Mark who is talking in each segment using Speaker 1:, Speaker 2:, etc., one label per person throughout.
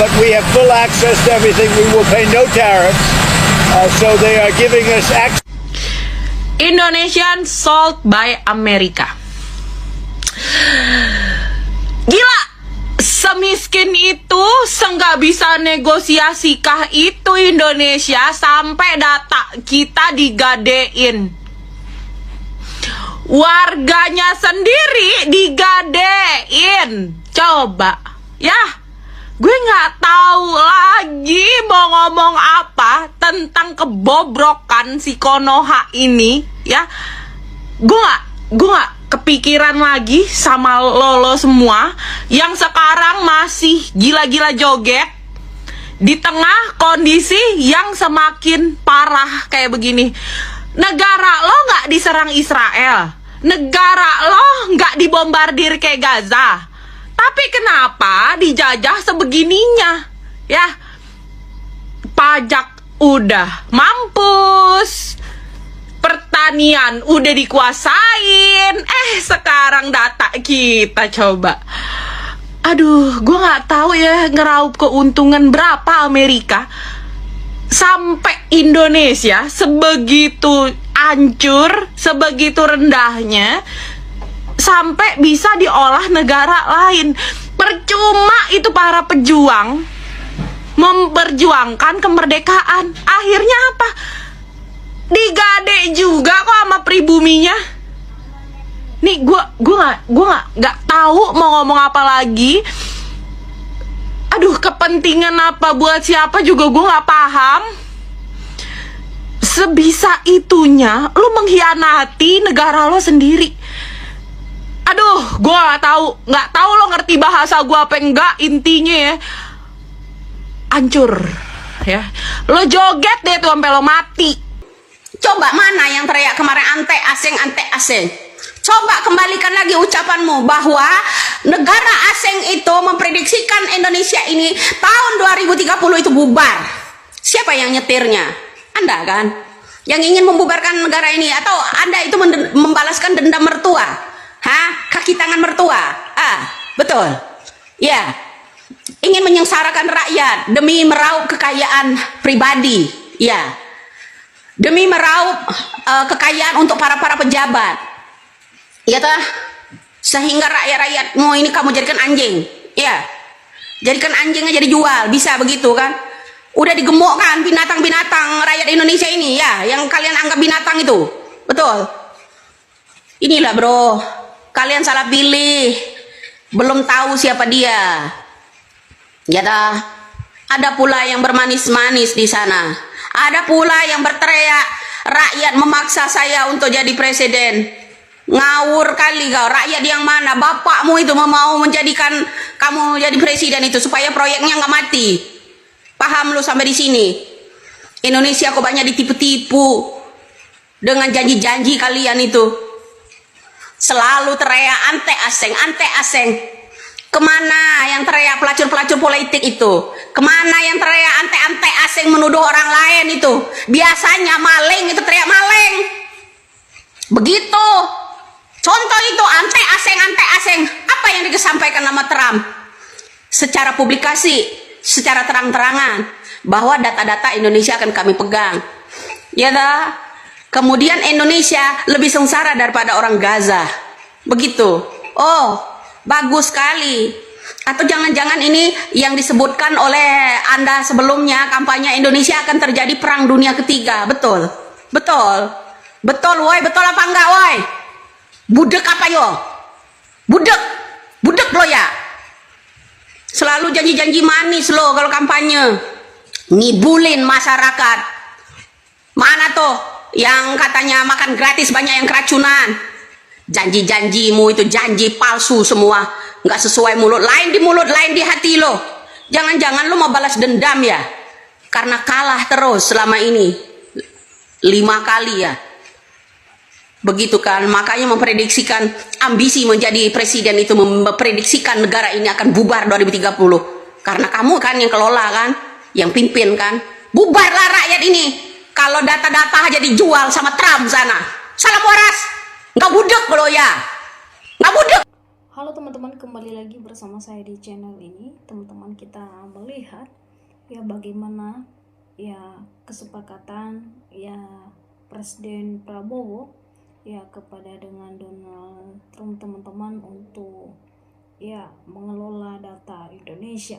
Speaker 1: but we have full access to everything. We will pay no tariffs. So they are giving us access.
Speaker 2: Indonesian sold by America. Gila, semiskin itu, senggak bisa negosiasikah itu Indonesia sampai data kita digadein. Warganya sendiri digadein. Coba, ya. Gue nggak tahu lagi mau ngomong apa tentang kebobrokan si Konoha ini, ya. Gue nggak kepikiran lagi sama lo semua yang sekarang masih gila-gila joget di tengah kondisi yang semakin parah kayak begini. Negara lo nggak diserang Israel, negara lo nggak dibombardir kayak Gaza. Tapi kenapa dijajah sebegininya? Ya, pajak udah mampus, pertanian udah dikuasain, sekarang data kita coba. Aduh, gue nggak tahu ya ngeraup keuntungan berapa Amerika sampai Indonesia sebegitu hancur, sebegitu rendahnya, sampai bisa diolah negara lain. Percuma itu para pejuang memperjuangkan kemerdekaan. Akhirnya apa? Digade juga kok sama pribuminya. Nih gue nggak tahu mau ngomong apa lagi. Aduh, kepentingan apa buat siapa juga gue nggak paham. Sebisa itunya lu mengkhianati negara lo sendiri. Aduh, gue nggak tahu lo ngerti bahasa gue apa enggak. Intinya ya, hancur ya. Lo joget deh tuh sampai lo mati.
Speaker 3: Coba mana yang teriak kemarin ante asing. Coba kembalikan lagi ucapanmu bahwa negara asing itu memprediksikan Indonesia ini tahun 2030 itu bubar. Siapa yang nyetirnya? Anda kan? Yang ingin membubarkan negara ini, atau Anda itu membalaskan dendam mertua? Kaki tangan mertua. Betul. Ya. Ingin menyengsarakan rakyat demi meraup kekayaan pribadi. Ya. Demi meraup kekayaan untuk para pejabat. Ya toh? Sehingga rakyat-rakyatmu ini kamu jadikan anjing. Ya. Jadikan anjingnya jadi jual, bisa begitu kan? Udah digemukkan binatang-binatang rakyat Indonesia ini ya, yang kalian anggap binatang itu. Betul. Inilah bro, kalian salah pilih, belum tahu siapa dia. Ya dah. Ada pula yang bermanis-manis di sana. Ada pula yang berteriak, rakyat memaksa saya untuk jadi presiden. Ngawur kali kau. Rakyat yang mana? Bapakmu itu mau menjadikan kamu jadi presiden itu supaya proyeknya nggak mati. Paham lu sampai di sini? Indonesia kok banyak ditipu-tipu dengan janji-janji kalian itu. Selalu teriak ante asing. Kemana yang teriak pelacur-pelacur politik itu? Kemana yang teriak ante asing menuduh orang lain itu? Biasanya maling itu teriak maling. Begitu. Contoh itu ante asing. Apa yang disampaikan nama Trump? Secara publikasi, secara terang-terangan, bahwa data-data Indonesia akan kami pegang. Ya dah. Kemudian Indonesia lebih sengsara daripada orang Gaza. Begitu. Oh, bagus sekali. Atau jangan-jangan ini yang disebutkan oleh Anda sebelumnya, kampanye Indonesia akan terjadi perang dunia ketiga. Betul. Woi, betul apa enggak, woi? Budek apa yo? Budek lo ya. Selalu janji-janji manis lo kalau kampanye. Ngibulin masyarakat. Mana tuh yang katanya makan gratis banyak yang keracunan? Janji-janjimu itu janji palsu semua. Nggak sesuai mulut. Lain di mulut, lain di hati lo. Jangan-jangan lo mau balas dendam ya? Karena kalah terus selama ini. 5 kali ya. Begitu kan, makanya memprediksikan ambisi menjadi presiden itu, memprediksikan negara ini akan bubar 2030. Karena kamu kan yang kelola kan, yang pimpin kan. Bubarlah rakyat ini. Kalau data-data aja dijual sama Trump sana. Salam waras. Nggak budek lo ya. Nggak budek.
Speaker 4: Halo teman-teman, kembali lagi bersama saya di channel ini. teman-teman kita melihat ya bagaimana ya kesepakatan ya Presiden Prabowo ya kepada dengan Donald Trump teman-teman untuk ya mengelola data Indonesia.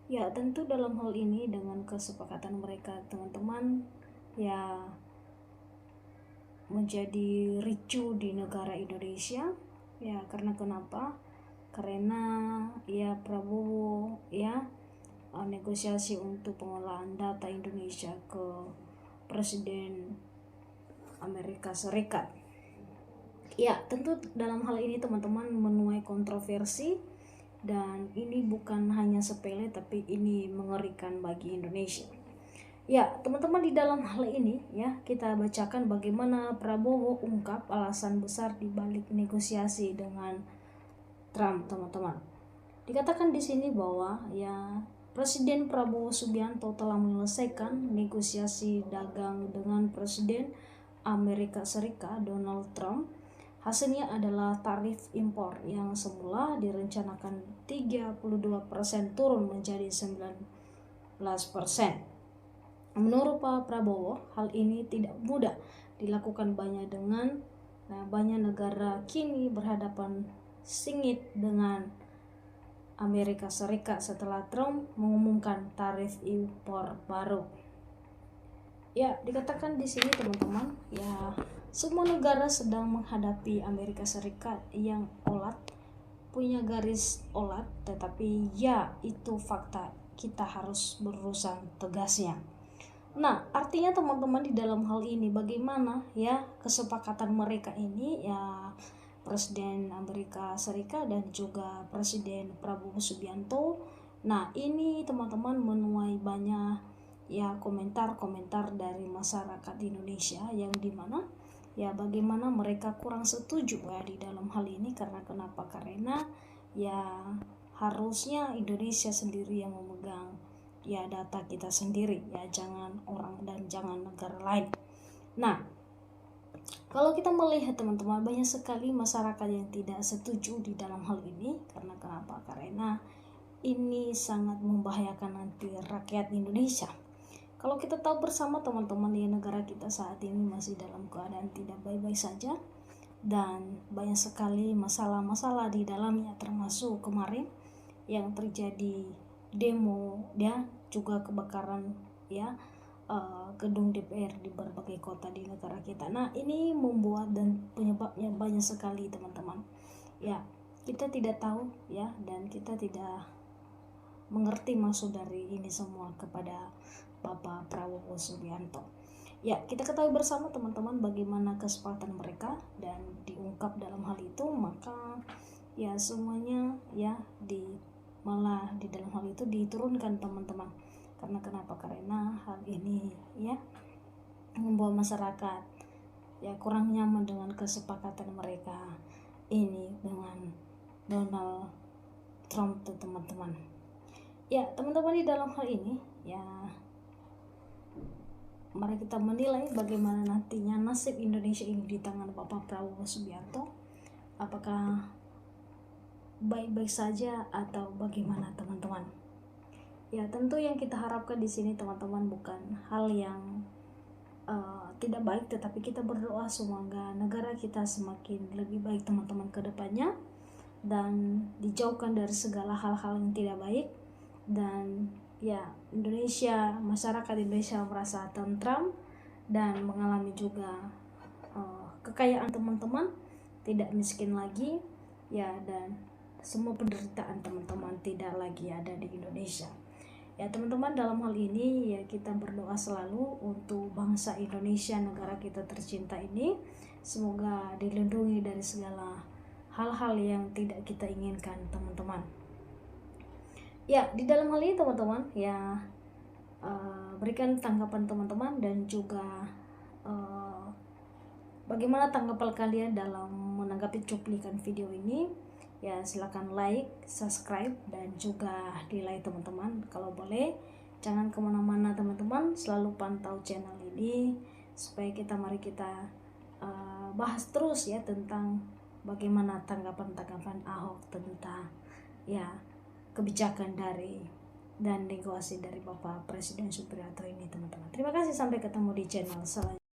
Speaker 4: Ya tentu dalam hal ini dengan kesepakatan mereka teman-teman ya menjadi ricu di negara Indonesia ya karena kenapa? Karena ya Prabowo ya negosiasi untuk pengolahan data Indonesia ke Presiden Amerika Serikat. Ya tentu dalam hal ini teman-teman menuai kontroversi dan ini bukan hanya sepele tapi ini mengerikan bagi Indonesia. Ya teman-teman di dalam hal ini ya kita bacakan bagaimana Prabowo ungkap alasan besar di balik negosiasi dengan Trump teman-teman. Dikatakan di sini bahwa ya Presiden Prabowo Subianto telah menyelesaikan negosiasi dagang dengan Presiden Amerika Serikat Donald Trump. Hasilnya adalah tarif impor yang semula direncanakan 32% turun menjadi 19%. Menurut Pak Prabowo, hal ini tidak mudah dilakukan banyak negara kini berhadapan sengit dengan Amerika Serikat setelah Trump mengumumkan tarif impor baru. Ya, dikatakan di sini teman-teman, ya semua negara sedang menghadapi Amerika Serikat yang olat, punya garis olat, tetapi ya itu fakta, kita harus berurusan tegasnya. Nah, artinya teman-teman di dalam hal ini bagaimana ya kesepakatan mereka ini ya Presiden Amerika Serikat dan juga Presiden Prabowo Subianto. Nah, ini teman-teman menuai banyak ya komentar-komentar dari masyarakat di Indonesia yang dimana ya bagaimana mereka kurang setuju ya di dalam hal ini karena kenapa? Karena ya harusnya Indonesia sendiri yang memegang ya data kita sendiri ya jangan orang dan jangan negara lain. Nah, kalau kita melihat teman-teman banyak sekali masyarakat yang tidak setuju di dalam hal ini karena kenapa? Karena ini sangat membahayakan nanti rakyat Indonesia. Kalau kita tahu bersama teman-teman di negara kita saat ini masih dalam keadaan tidak baik-baik saja dan banyak sekali masalah-masalah di dalamnya termasuk kemarin yang terjadi demo ya juga kebakaran ya gedung DPR di berbagai kota di negara kita. Nah, ini membuat dan penyebabnya banyak sekali teman-teman. Ya, kita tidak tahu ya dan kita tidak mengerti maksud dari ini semua kepada Bapak Prabowo Subianto. Ya, kita ketahui bersama teman-teman bagaimana kesepakatan mereka dan diungkap dalam hal itu, maka ya semuanya ya malah di dalam hal itu diturunkan teman-teman. Karena kenapa? Karena hal ini ya membuat masyarakat ya kurang nyaman dengan kesepakatan mereka ini dengan Donald Trump tuh teman-teman. Ya, teman-teman di dalam hal ini ya mari kita menilai bagaimana nantinya nasib Indonesia ini di tangan Bapak Prabowo Subianto. Apakah baik-baik saja atau bagaimana teman-teman? Ya, tentu yang kita harapkan di sini teman-teman bukan hal yang tidak baik, tetapi kita berdoa semoga negara kita semakin lebih baik teman-teman ke depannya dan dijauhkan dari segala hal-hal yang tidak baik dan ya Indonesia, masyarakat Indonesia merasa tentram dan mengalami juga kekayaan teman-teman, tidak miskin lagi ya dan semua penderitaan teman-teman tidak lagi ada di Indonesia. Ya teman-teman, dalam hal ini ya kita berdoa selalu untuk bangsa Indonesia, negara kita tercinta ini, semoga dilindungi dari segala hal-hal yang tidak kita inginkan teman-teman. Ya, di dalam hal ini teman-teman ya berikan tanggapan teman-teman dan juga bagaimana tanggapan kalian dalam menanggapi cuplikan video ini. Ya, silakan like, subscribe dan juga di like teman-teman. Kalau boleh jangan kemana-mana teman-teman, selalu pantau channel ini supaya mari kita bahas terus ya tentang bagaimana tanggapan Ahok tentang ya kebijakan dan negosiasi dari Bapak Presiden Subianto ini, teman-teman. Terima kasih, sampai ketemu di channel selanjutnya.